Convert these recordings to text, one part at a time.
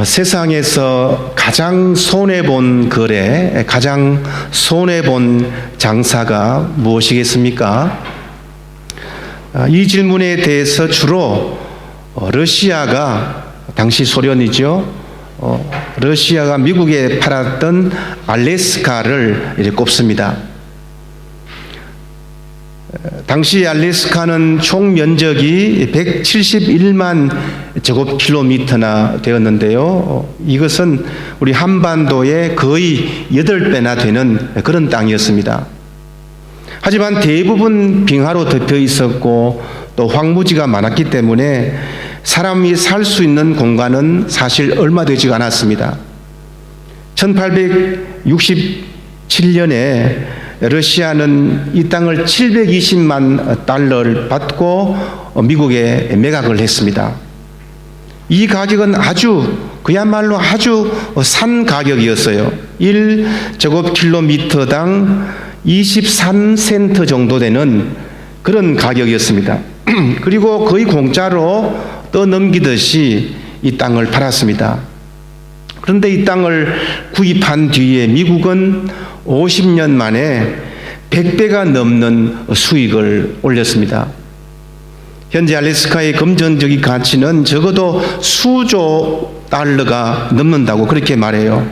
세상에서 가장 손해본 거래, 가장 손해본 장사가 무엇이겠습니까? 이 질문에 대해서 주로 러시아가, 당시 소련이죠, 러시아가 미국에 팔았던 알래스카를 이렇게 꼽습니다. 당시 알래스카는 총 면적이 171만 제곱킬로미터나 되었는데요. 이것은 우리 한반도의 거의 8배나 되는 그런 땅이었습니다. 하지만 대부분 빙하로 덮여 있었고 또 황무지가 많았기 때문에 사람이 살 수 있는 공간은 사실 얼마 되지 않았습니다. 1867년에 러시아는 이 땅을 720만 달러를 받고 미국에 매각을 했습니다. 이 가격은 그야말로 아주 싼 가격이었어요. 1제곱킬로미터당 23센트 정도 되는 그런 가격이었습니다. 그리고 거의 공짜로 떠넘기듯이 이 땅을 팔았습니다. 그런데 이 땅을 구입한 뒤에 미국은 50년 만에 100배가 넘는 수익을 올렸습니다. 현재 알래스카의 금전적인 가치는 적어도 수조 달러가 넘는다고 그렇게 말해요.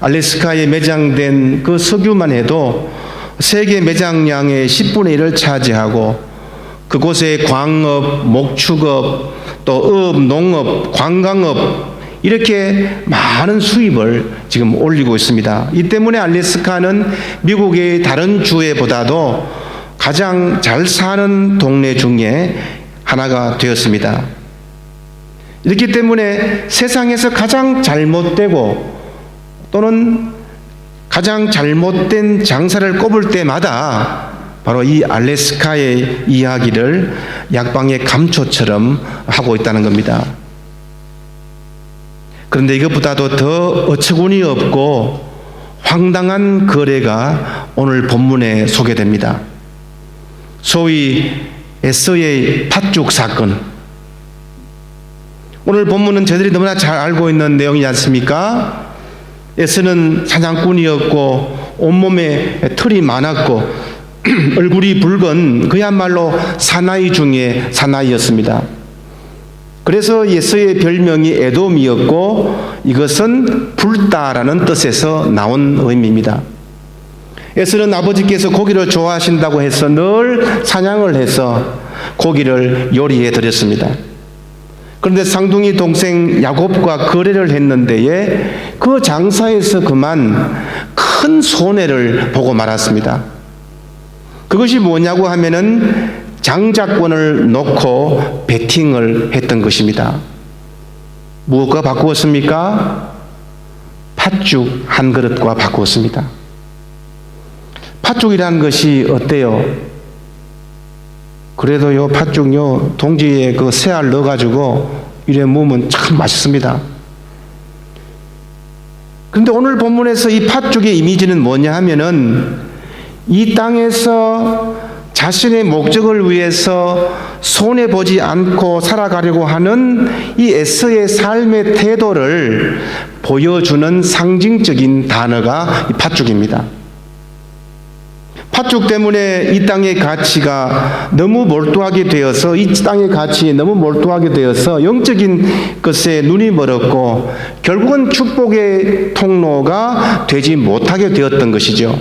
알래스카에 매장된 그 석유만 해도 세계 매장량의 10분의 1을 차지하고 그곳에 광업, 목축업, 또 업, 농업, 관광업 이렇게 많은 수입을 지금 올리고 있습니다. 이 때문에 알래스카는 미국의 다른 주에보다도 가장 잘 사는 동네 중에 하나가 되었습니다. 이렇기 때문에 세상에서 가장 잘못되고 또는 가장 잘못된 장사를 꼽을 때마다 바로 이 알래스카의 이야기를 약방의 감초처럼 하고 있다는 겁니다. 그런데 이것보다도 더 어처구니 없고 황당한 거래가 오늘 본문에 소개됩니다. 소위 에서의 팥죽 사건. 오늘 본문은 저희들이 너무나 잘 알고 있는 내용이지 않습니까? 에서는 사냥꾼이었고 온몸에 털이 많았고 얼굴이 붉은 그야말로 사나이 중에 사나이였습니다. 그래서 에서의 별명이 에돔이었고 이것은 붉다라는 뜻에서 나온 의미입니다. 에서는 아버지께서 고기를 좋아하신다고 해서 늘 사냥을 해서 고기를 요리해 드렸습니다. 그런데 쌍둥이 동생 야곱과 거래를 했는데에 그 장사에서 그만 큰 손해를 보고 말았습니다. 그것이 뭐냐고 하면은 장자권을 놓고 베팅을 했던 것입니다. 무엇과 바꾸었습니까? 팥죽 한 그릇과 바꾸었습니다. 팥죽이라는 것이 어때요? 그래도요, 팥죽요, 동지에 그 새알 넣어가지고 이래 먹으면 참 맛있습니다. 그런데 오늘 본문에서 이 팥죽의 이미지는 뭐냐 하면은 이 땅에서 자신의 목적을 위해서 손해보지 않고 살아가려고 하는 이 에서의 삶의 태도를 보여주는 상징적인 단어가 이 팥죽입니다. 팥죽 때문에 이 땅의 가치가 너무 몰두하게 되어서 이 땅의 가치에 너무 몰두하게 되어서 영적인 것에 눈이 멀었고 결국은 축복의 통로가 되지 못하게 되었던 것이죠.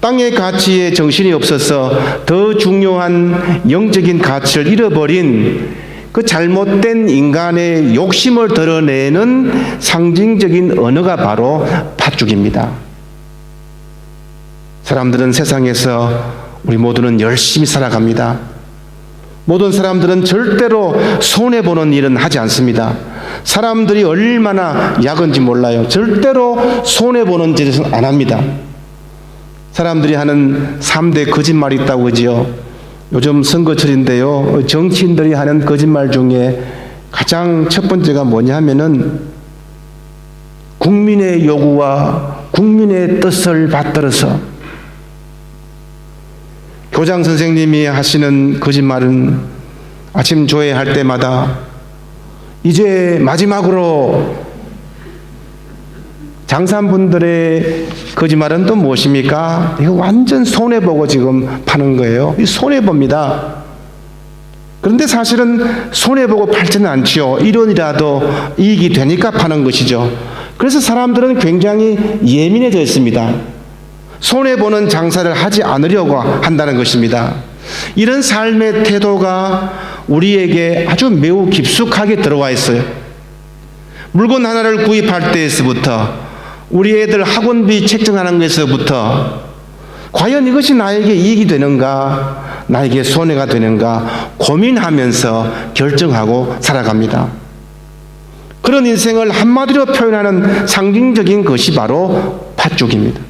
땅의 가치에 정신이 없어서 더 중요한 영적인 가치를 잃어버린 그 잘못된 인간의 욕심을 드러내는 상징적인 언어가 바로 팥죽입니다. 사람들은 세상에서 우리 모두는 열심히 살아갑니다. 모든 사람들은 절대로 손해보는 일은 하지 않습니다. 사람들이 얼마나 약은지 몰라요. 절대로 손해보는 짓은 안 합니다. 사람들이 하는 3대 거짓말이 있다고 그러지요. 요즘 선거철인데요. 정치인들이 하는 거짓말 중에 가장 첫 번째가 뭐냐 하면은 국민의 요구와 국민의 뜻을 받들어서 교장 선생님이 하시는 거짓말은 아침 조회할 때마다 이제 마지막으로 장사분들의 거짓말은 또 무엇입니까? 이거 완전 손해보고 지금 파는 거예요. 이 손해봅니다. 그런데 사실은 손해보고 팔지는 않지요. 1원이라도 이익이 되니까 파는 것이죠. 그래서 사람들은 굉장히 예민해져 있습니다. 손해보는 장사를 하지 않으려고 한다는 것입니다. 이런 삶의 태도가 우리에게 아주 매우 깊숙하게 들어와 있어요. 물건 하나를 구입할 때에서부터, 우리 애들 학원비 책정하는 것에서부터 과연 이것이 나에게 이익이 되는가, 나에게 손해가 되는가 고민하면서 결정하고 살아갑니다. 그런 인생을 한마디로 표현하는 상징적인 것이 바로 팥죽입니다.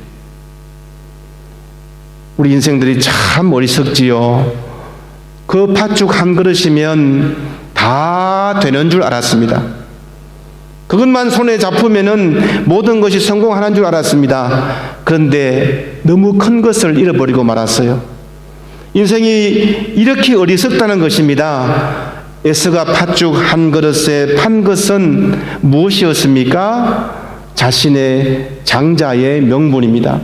우리 인생들이 참 어리석지요. 그 팥죽 한 그릇이면 다 되는 줄 알았습니다. 그것만 손에 잡으면은 모든 것이 성공하는 줄 알았습니다. 그런데 너무 큰 것을 잃어버리고 말았어요. 인생이 이렇게 어리석다는 것입니다. 에스가 팥죽 한 그릇에 판 것은 무엇이었습니까? 자신의 장자의 명분입니다.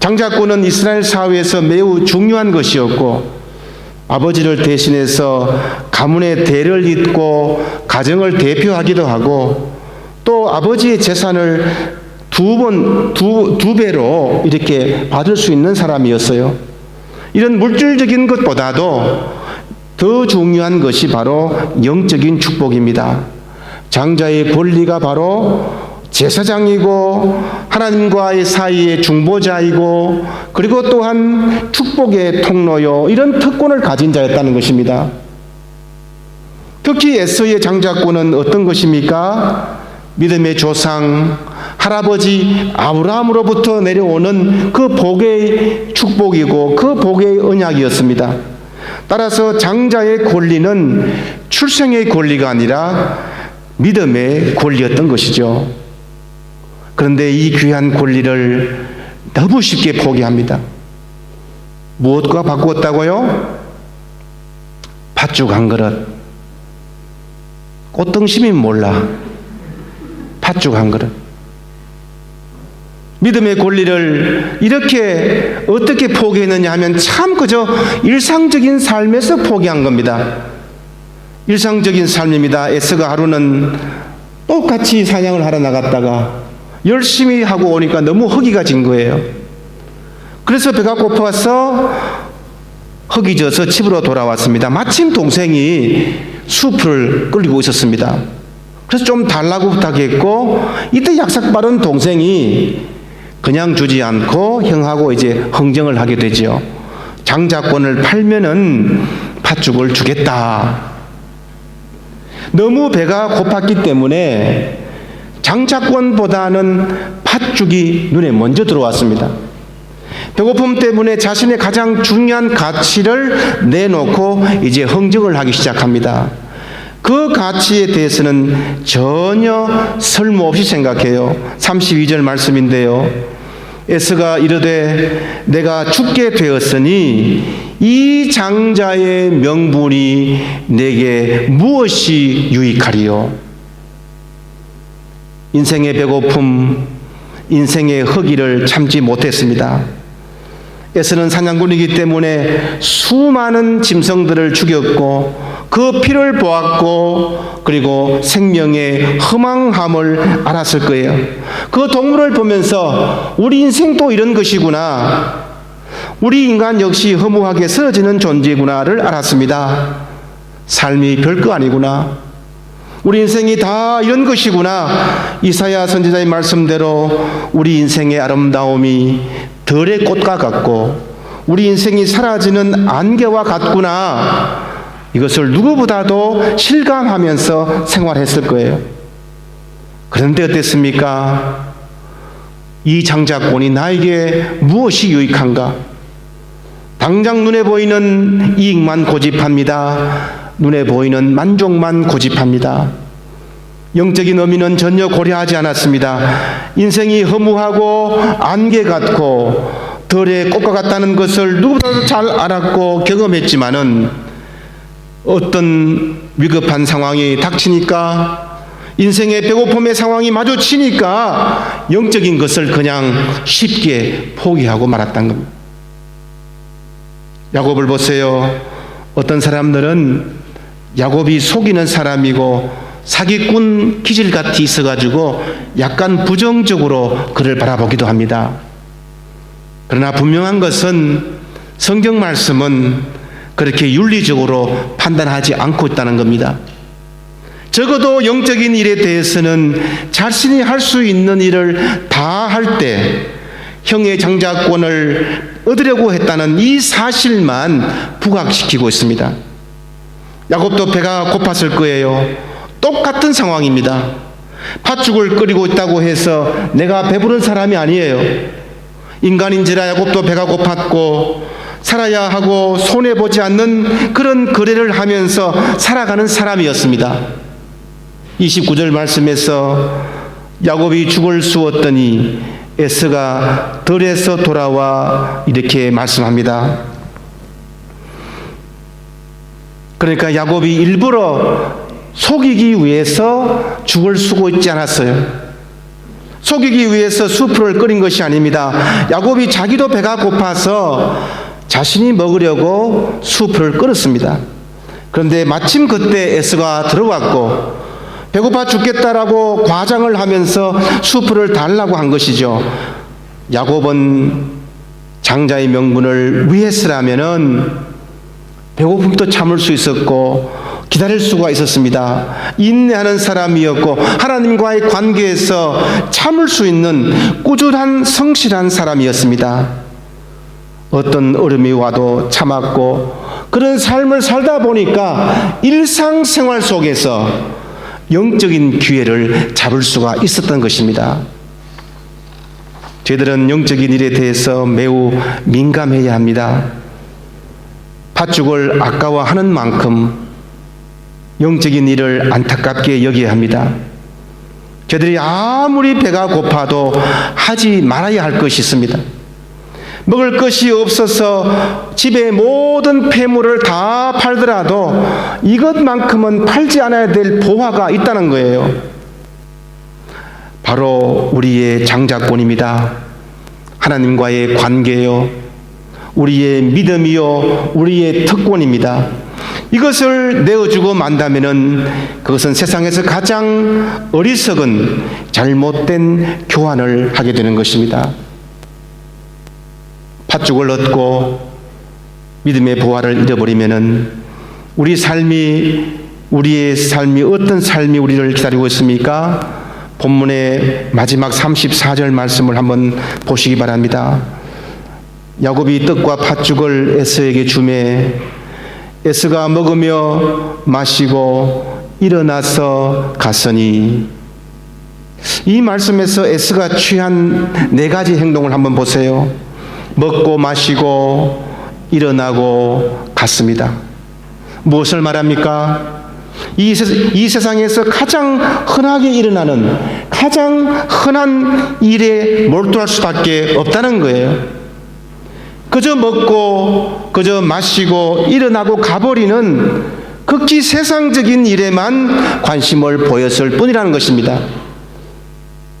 장자권은 이스라엘 사회에서 매우 중요한 것이었고, 아버지를 대신해서 가문의 대를 잇고 가정을 대표하기도 하고, 또 아버지의 재산을 두 배로 이렇게 받을 수 있는 사람이었어요. 이런 물질적인 것보다도 더 중요한 것이 바로 영적인 축복입니다. 장자의 권리가 바로 제사장이고 하나님과의 사이의 중보자이고, 그리고 또한 축복의 통로요, 이런 특권을 가진 자였다는 것입니다. 특히 에서의 장자권은 어떤 것입니까? 믿음의 조상 할아버지 아브라함으로부터 내려오는 그 복의 축복이고 그 복의 언약이었습니다. 따라서 장자의 권리는 출생의 권리가 아니라 믿음의 권리였던 것이죠. 그런데 이 귀한 권리를 너무 쉽게 포기합니다. 무엇과 바꾸었다고요? 팥죽 한 그릇. 꽃등심이면 몰라. 팥죽 한 그릇. 믿음의 권리를 이렇게 어떻게 포기했느냐 하면 참 그저 일상적인 삶에서 포기한 겁니다. 일상적인 삶입니다. 에스가 하루는 똑같이 사냥을 하러 나갔다가 열심히 하고 오니까 너무 허기가 진 거예요. 그래서 배가 고파서 허기 져서 집으로 돌아왔습니다. 마침 동생이 숲을 끌고 있었습니다. 그래서 좀 달라고 부탁했고, 이때 약삭 빠른 동생이 그냥 주지 않고 형하고 이제 흥정을 하게 되죠. 장자권을 팔면은 팥죽을 주겠다. 너무 배가 고팠기 때문에 장자권보다는 팥죽이 눈에 먼저 들어왔습니다. 배고픔 때문에 자신의 가장 중요한 가치를 내놓고 이제 흥정을 하기 시작합니다. 그 가치에 대해서는 전혀 설모없이 생각해요. 32절 말씀인데요. 에스가 이르되 내가 죽게 되었으니 이 장자의 명분이 내게 무엇이 유익하리요? 인생의 배고픔, 인생의 허기를 참지 못했습니다. 에스는 사냥꾼이기 때문에 수많은 짐승들을 죽였고 그 피를 보았고, 그리고 생명의 허망함을 알았을 거예요. 그 동물을 보면서 우리 인생도 이런 것이구나, 우리 인간 역시 허무하게 쓰러지는 존재구나를 알았습니다. 삶이 별거 아니구나, 우리 인생이 다 이런 것이구나. 이사야 선지자의 말씀대로 우리 인생의 아름다움이 들의 꽃과 같고 우리 인생이 사라지는 안개와 같구나, 이것을 누구보다도 실감하면서 생활했을 거예요. 그런데 어땠습니까? 이 장자권이 나에게 무엇이 유익한가? 당장 눈에 보이는 이익만 고집합니다. 눈에 보이는 만족만 고집합니다. 영적인 의미는 전혀 고려하지 않았습니다. 인생이 허무하고 안개 같고 들의 꽃과 같다는 것을 누구보다도 잘 알았고 경험했지만은 어떤 위급한 상황이 닥치니까 인생의 배고픔의 상황이 마주치니까 영적인 것을 그냥 쉽게 포기하고 말았다는 겁니다. 야곱을 보세요. 어떤 사람들은 야곱이 속이는 사람이고 사기꾼 기질같이 있어가지고 약간 부정적으로 그를 바라보기도 합니다. 그러나 분명한 것은 성경 말씀은 그렇게 윤리적으로 판단하지 않고 있다는 겁니다. 적어도 영적인 일에 대해서는 자신이 할 수 있는 일을 다 할 때 형의 장자권을 얻으려고 했다는 이 사실만 부각시키고 있습니다. 야곱도 배가 고팠을 거예요. 똑같은 상황입니다. 팥죽을 끓이고 있다고 해서 내가 배부른 사람이 아니에요. 인간인지라 야곱도 배가 고팠고 살아야 하고 손해보지 않는 그런 거래를 하면서 살아가는 사람이었습니다. 29절 말씀에서 야곱이 죽을 쑤었더니 에서가 들에서 돌아와 이렇게 말씀합니다. 그러니까 야곱이 일부러 속이기 위해서 죽을 쓰고 있지 않았어요. 속이기 위해서 수프를 끓인 것이 아닙니다. 야곱이 자기도 배가 고파서 자신이 먹으려고 수프를 끓였습니다. 그런데 마침 그때 에서가 들어왔고 배고파 죽겠다라고 과장을 하면서 수프를 달라고 한 것이죠. 야곱은 장자의 명분을 위해서라면은 배고픔도 참을 수 있었고 기다릴 수가 있었습니다. 인내하는 사람이었고 하나님과의 관계에서 참을 수 있는 꾸준한 성실한 사람이었습니다. 어떤 어려움이 와도 참았고 그런 삶을 살다 보니까 일상생활 속에서 영적인 기회를 잡을 수가 있었던 것입니다. 저희들은 영적인 일에 대해서 매우 민감해야 합니다. 팥죽을 아까워하는 만큼 영적인 일을 안타깝게 여겨야 합니다. 저희들이 아무리 배가 고파도 하지 말아야 할 것이 있습니다. 먹을 것이 없어서 집에 모든 폐물을 다 팔더라도 이것만큼은 팔지 않아야 될 보화가 있다는 거예요. 바로 우리의 장자권입니다. 하나님과의 관계요, 우리의 믿음이요, 우리의 특권입니다. 이것을 내어주고 만다면은 그것은 세상에서 가장 어리석은 잘못된 교환을 하게 되는 것입니다. 팥죽을 얻고 믿음의 보화를 잃어버리면은 우리의 삶이 어떤 삶이 우리를 기다리고 있습니까? 본문의 마지막 34절 말씀을 한번 보시기 바랍니다. 야곱이 떡과 팥죽을 에서에게 주매 에서가 먹으며 마시고 일어나서 갔으니, 이 말씀에서 에서가 취한 네 가지 행동을 한번 보세요. 먹고 마시고 일어나고 갔습니다. 무엇을 말합니까? 이 세상에서 가장 흔하게 일어나는 가장 흔한 일에 몰두할 수밖에 없다는 거예요. 그저 먹고 그저 마시고 일어나고 가버리는 극히 세상적인 일에만 관심을 보였을 뿐이라는 것입니다.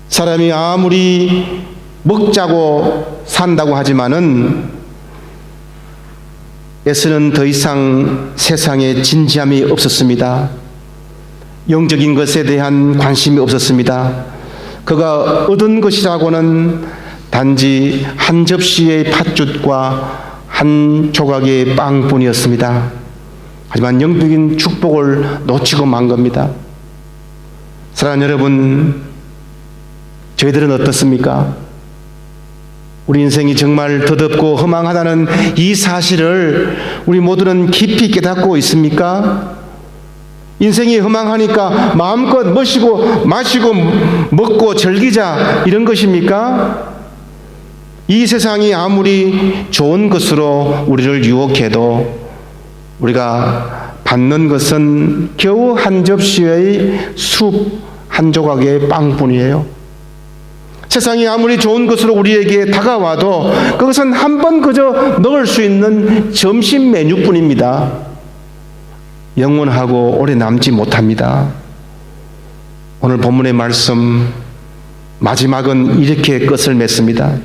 사람이 아무리 먹자고 산다고 하지만은 에서는 더 이상 세상에 진지함이 없었습니다. 영적인 것에 대한 관심이 없었습니다. 그가 얻은 것이라고는 단지 한 접시의 팥죽과 한 조각의 빵뿐이었습니다. 하지만 영적인 축복을 놓치고 만 겁니다. 사랑하는 여러분, 저희들은 어떻습니까? 우리 인생이 정말 더덥고 허망하다는 이 사실을 우리 모두는 깊이 깨닫고 있습니까? 인생이 허망하니까 마음껏 마시고 먹고 즐기자, 이런 것입니까? 이 세상이 아무리 좋은 것으로 우리를 유혹해도 우리가 받는 것은 겨우 한 접시의 숲 한 조각의 빵뿐이에요. 세상이 아무리 좋은 것으로 우리에게 다가와도 그것은 한 번 그저 먹을 수 있는 점심 메뉴뿐입니다. 영원하고 오래 남지 못합니다. 오늘 본문의 말씀 마지막은 이렇게 끝을 맺습니다.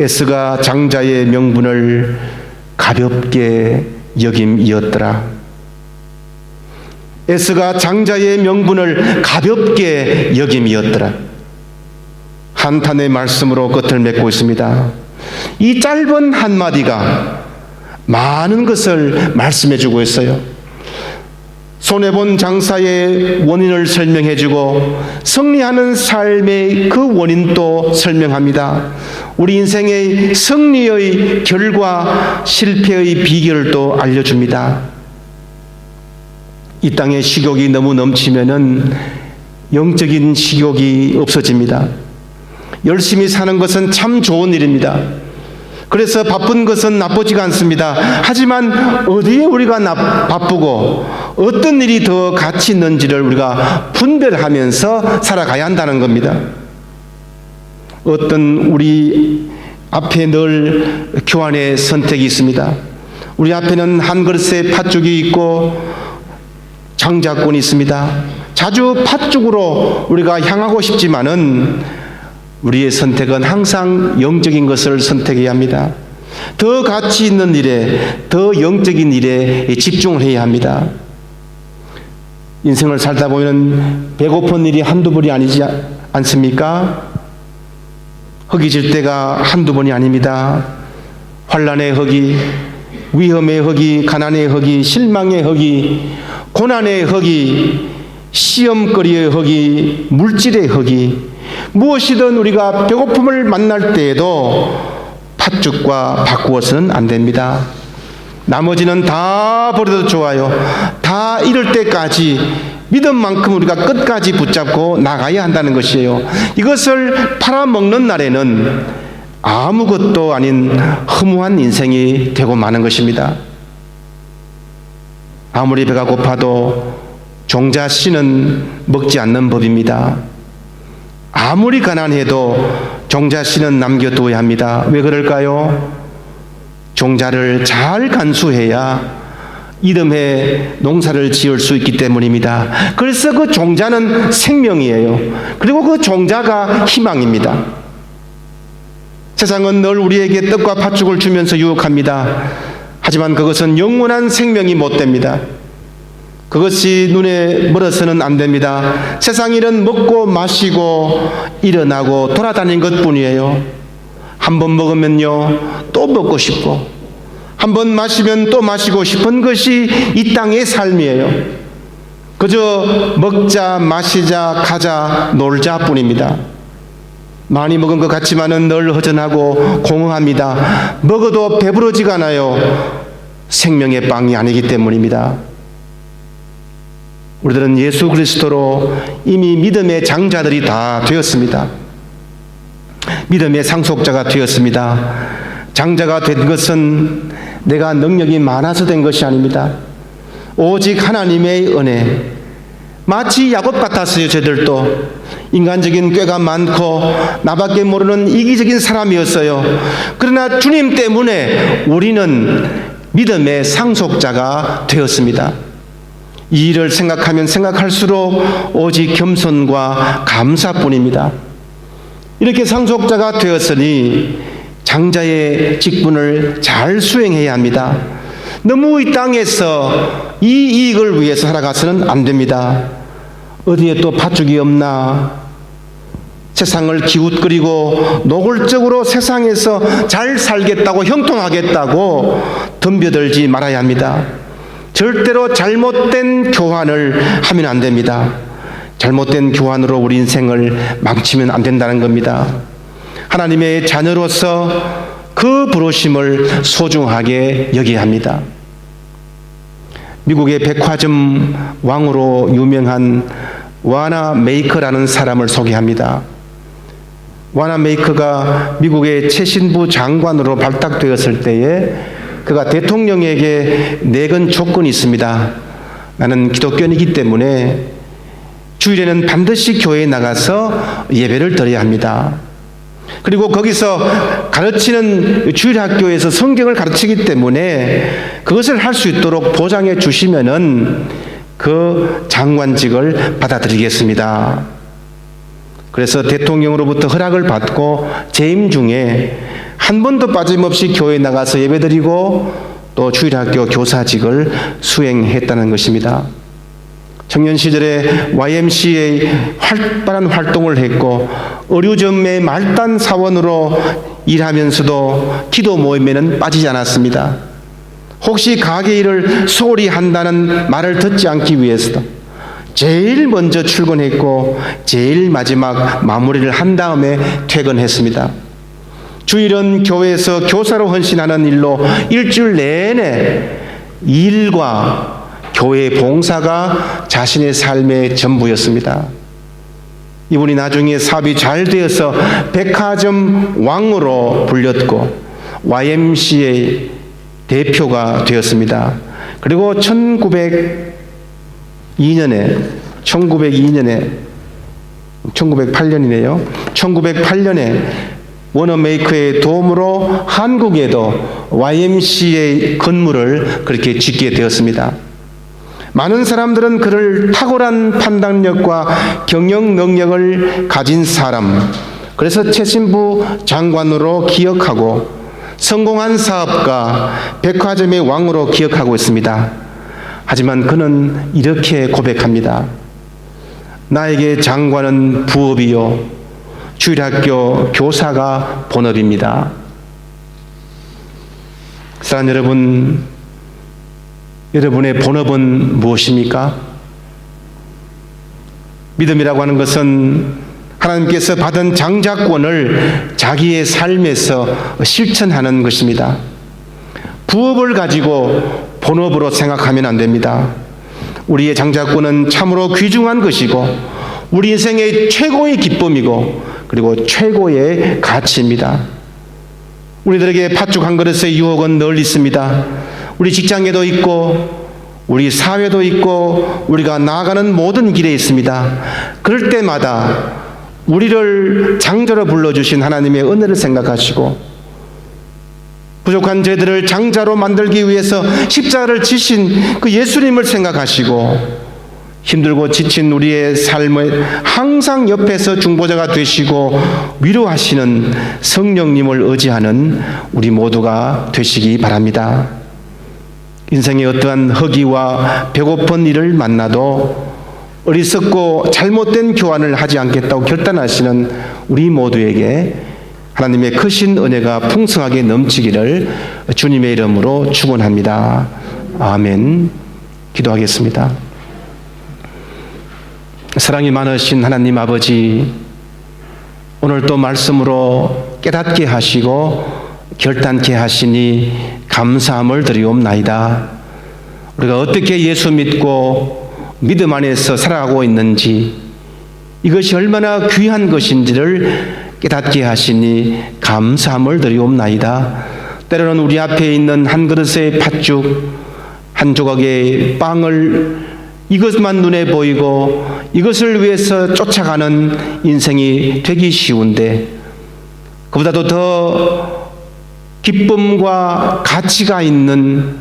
에스가 장자의 명분을 가볍게 여김이었더라. 에스가 장자의 명분을 가볍게 여김이었더라. 한탄의 말씀으로 끝을 맺고 있습니다. 이 짧은 한마디가 많은 것을 말씀해주고 있어요. 손해본 장사의 원인을 설명해주고 승리하는 삶의 그 원인도 설명합니다. 우리 인생의 승리의 결과, 실패의 비결을 또 알려줍니다. 이 땅에 식욕이 너무 넘치면은 영적인 식욕이 없어집니다. 열심히 사는 것은 참 좋은 일입니다. 그래서 바쁜 것은 나쁘지가 않습니다. 하지만 어디에 우리가 바쁘고 어떤 일이 더 가치 있는지를 우리가 분별하면서 살아가야 한다는 겁니다. 어떤 우리 앞에 늘 교환의 선택이 있습니다. 우리 앞에는 한 그릇의 팥죽이 있고 장자권이 있습니다. 자주 팥죽으로 우리가 향하고 싶지만은 우리의 선택은 항상 영적인 것을 선택해야 합니다. 더 가치 있는 일에, 더 영적인 일에 집중을 해야 합니다. 인생을 살다 보면 배고픈 일이 한두 번이 아니지 않습니까? 허기 질 때가 한두 번이 아닙니다. 환난의 허기, 위험의 허기, 가난의 허기, 실망의 허기, 고난의 허기, 시험거리의 허기, 물질의 허기, 무엇이든 우리가 배고픔을 만날 때에도 팥죽과 바꾸어서는 안 됩니다. 나머지는 다 버려도 좋아요. 다 이럴 때까지 믿음만큼 우리가 끝까지 붙잡고 나가야 한다는 것이에요. 이것을 팔아먹는 날에는 아무것도 아닌 허무한 인생이 되고 마는 것입니다. 아무리 배가 고파도 종자 씨는 먹지 않는 법입니다. 아무리 가난해도 종자 씨는 남겨두어야 합니다. 왜 그럴까요? 종자를 잘 간수해야 이듬해 농사를 지을 수 있기 때문입니다. 그래서 그 종자는 생명이에요. 그리고 그 종자가 희망입니다. 세상은 늘 우리에게 떡과 팥죽을 주면서 유혹합니다. 하지만 그것은 영원한 생명이 못 됩니다. 그것이 눈에 멀어서는 안 됩니다. 세상 일은 먹고 마시고 일어나고 돌아다니는 것뿐이에요. 한 번 먹으면요 또 먹고 싶고, 한 번 마시면 또 마시고 싶은 것이 이 땅의 삶이에요. 그저 먹자 마시자 가자 놀자 뿐입니다. 많이 먹은 것 같지만은 늘 허전하고 공허합니다. 먹어도 배부르지가 않아요. 생명의 빵이 아니기 때문입니다. 우리들은 예수 그리스도로 이미 믿음의 장자들이 다 되었습니다. 믿음의 상속자가 되었습니다. 장자가 된 것은 내가 능력이 많아서 된 것이 아닙니다. 오직 하나님의 은혜. 마치 야곱 같았어요. 저들도 인간적인 꾀가 많고 나밖에 모르는 이기적인 사람이었어요. 그러나 주님 때문에 우리는 믿음의 상속자가 되었습니다. 이 일을 생각하면 생각할수록 오직 겸손과 감사뿐입니다. 이렇게 상속자가 되었으니 장자의 직분을 잘 수행해야 합니다. 너무 이 땅에서 이 이익을 위해서 살아가서는 안 됩니다. 어디에 또 팥죽이 없나? 세상을 기웃거리고 노골적으로 세상에서 잘 살겠다고 형통하겠다고 덤벼들지 말아야 합니다. 절대로 잘못된 교환을 하면 안 됩니다. 잘못된 교환으로 우리 인생을 망치면 안 된다는 겁니다. 하나님의 자녀로서 그 부르심을 소중하게 여겨야 합니다. 미국의 백화점 왕으로 유명한 와나 메이커라는 사람을 소개합니다. 와나 메이커가 미국의 최신부 장관으로 발탁되었을 때에 그가 대통령에게 내건 조건이 있습니다. 나는 기독교인이기 때문에 주일에는 반드시 교회에 나가서 예배를 드려야 합니다. 그리고 거기서 가르치는 주일학교에서 성경을 가르치기 때문에 그것을 할 수 있도록 보장해 주시면은 그 장관직을 받아들이겠습니다. 그래서 대통령으로부터 허락을 받고 재임 중에 한 번도 빠짐없이 교회에 나가서 예배드리고 또 주일학교 교사직을 수행했다는 것입니다. 청년 시절에 YMCA 활발한 활동을 했고 의료전매 말단 사원으로 일하면서도 기도 모임에는 빠지지 않았습니다. 혹시 가게 일을 소홀히 한다는 말을 듣지 않기 위해서도 제일 먼저 출근했고 제일 마지막 마무리를 한 다음에 퇴근했습니다. 주일은 교회에서 교사로 헌신하는 일로 일주일 내내 일과 교회 봉사가 자신의 삶의 전부였습니다. 이분이 나중에 사업이 잘 되어서 백화점 왕으로 불렸고 YMCA 대표가 되었습니다. 그리고 1908년에 워너메이커의 도움으로 한국에도 YMCA 건물을 그렇게 짓게 되었습니다. 많은 사람들은 그를 탁월한 판단력과 경영 능력을 가진 사람, 그래서 최신부 장관으로 기억하고 성공한 사업가, 백화점의 왕으로 기억하고 있습니다. 하지만 그는 이렇게 고백합니다. 나에게 장관은 부업이요 주일학교 교사가 본업입니다. 사랑하는 여러분, 여러분의 본업은 무엇입니까? 믿음이라고 하는 것은 하나님께서 받은 장자권을 자기의 삶에서 실천하는 것입니다. 부업을 가지고 본업으로 생각하면 안 됩니다. 우리의 장자권은 참으로 귀중한 것이고 우리 인생의 최고의 기쁨이고 그리고 최고의 가치입니다. 우리들에게 팥죽 한 그릇의 유혹은 늘 있습니다. 우리 직장에도 있고 우리 사회도 있고 우리가 나아가는 모든 길에 있습니다. 그럴 때마다 우리를 장자로 불러주신 하나님의 은혜를 생각하시고 부족한 저희들을 장자로 만들기 위해서 십자가를 지신 그 예수님을 생각하시고 힘들고 지친 우리의 삶에 항상 옆에서 중보자가 되시고 위로하시는 성령님을 의지하는 우리 모두가 되시기 바랍니다. 인생의 어떠한 허기와 배고픈 일을 만나도 어리석고 잘못된 교환을 하지 않겠다고 결단하시는 우리 모두에게 하나님의 크신 은혜가 풍성하게 넘치기를 주님의 이름으로 축원합니다. 아멘. 기도하겠습니다. 사랑이 많으신 하나님 아버지, 오늘 또 말씀으로 깨닫게 하시고 결단케 하시니 감사함을 드리옵나이다. 우리가 어떻게 예수 믿고 믿음 안에서 살아가고 있는지, 이것이 얼마나 귀한 것인지를 깨닫게 하시니 감사함을 드리옵나이다. 때로는 우리 앞에 있는 한 그릇의 팥죽, 한 조각의 빵을 이것만 눈에 보이고 이것을 위해서 쫓아가는 인생이 되기 쉬운데, 그보다도 더 기쁨과 가치가 있는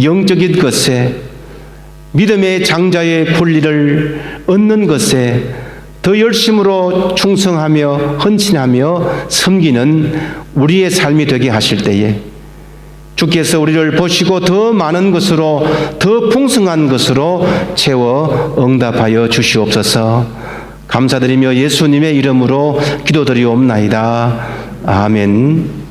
영적인 것에, 믿음의 장자의 권리를 얻는 것에 더 열심으로 충성하며 헌신하며 섬기는 우리의 삶이 되게 하실 때에 주께서 우리를 보시고 더 많은 것으로, 더 풍성한 것으로 채워 응답하여 주시옵소서. 감사드리며 예수님의 이름으로 기도드리옵나이다. 아멘.